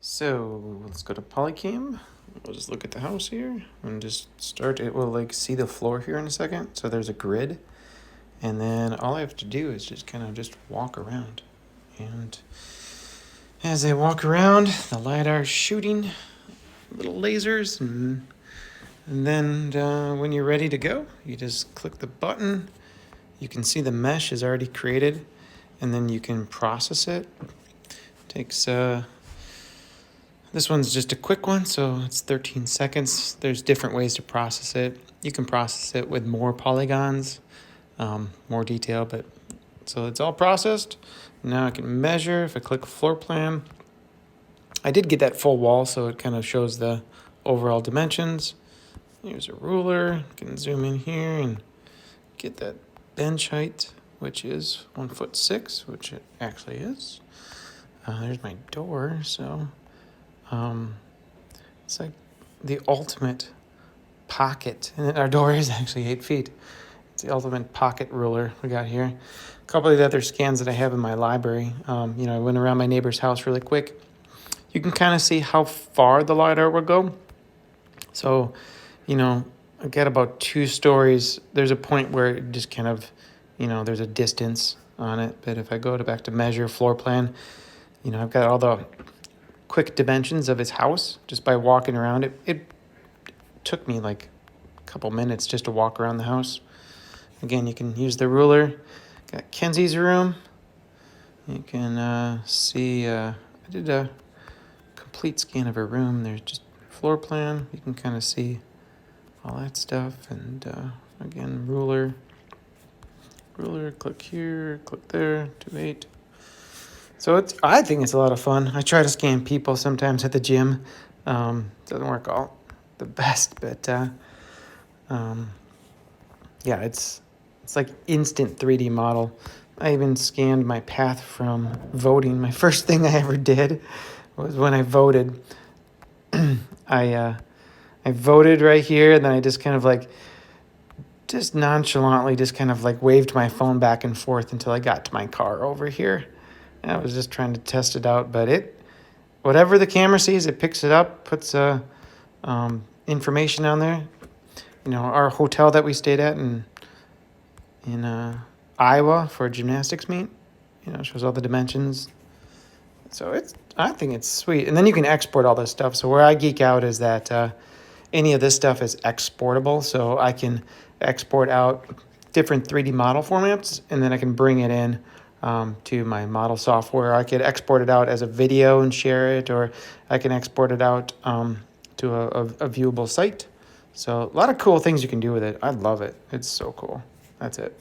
So let's go to Polycam. We'll just look at the house here and just start. It will like see the floor here in a second. So there's a grid, and then all I have to do is just kind of just walk around. And as I walk around, the LiDAR's shooting little lasers, and then when you're ready to go, you just click the button. You can see the mesh is already created, and then you can process it. Takes this one's just a quick one, so it's 13 seconds. There's different ways to process it. You can process it with more polygons, more detail, but so it's all processed. Now I can measure. If I click floor plan, I did get that full wall, so it kind of shows the overall dimensions. Here's a ruler. I can zoom in here and get that bench height, which is 1'6", which it actually is. There's my door, so it's like the ultimate pocket. And our door is actually 8 feet. It's the ultimate pocket ruler we got here. A couple of the other scans that I have in my library. I went around my neighbor's house really quick. You can kind of see how far the LiDAR will go. So, I get about 2 stories. There's a point where it just kind of, there's a distance on it. But if I go back to measure floor plan, I've got all the quick dimensions of his house just by walking around it. It took me like a couple minutes just to walk around the house. Again, you can use the ruler. Got Kenzie's room. You can see, I did a complete scan of her room. There's just floor plan. You can kind of see all that stuff. And again, ruler, click here, click there, 2.8. So I think it's a lot of fun. I try to scan people sometimes at the gym. Doesn't work all the best, but it's like instant 3D model. I even scanned my path from voting. My first thing I ever did was when I voted. I voted right here, and then I just kind of just nonchalantly waved my phone back and forth until I got to my car over here. I was just trying to test it out, but whatever the camera sees, it picks it up, puts information on there. Our hotel that we stayed at in Iowa for a gymnastics meet, shows all the dimensions. So I think it's sweet. And then you can export all this stuff. So where I geek out is that any of this stuff is exportable. So I can export out different 3D model formats, and then I can bring it in to my model software. I could export it out as a video and share it, or I can export it out to a viewable site. So a lot of cool things you can do with it. I love it. It's so cool. That's it.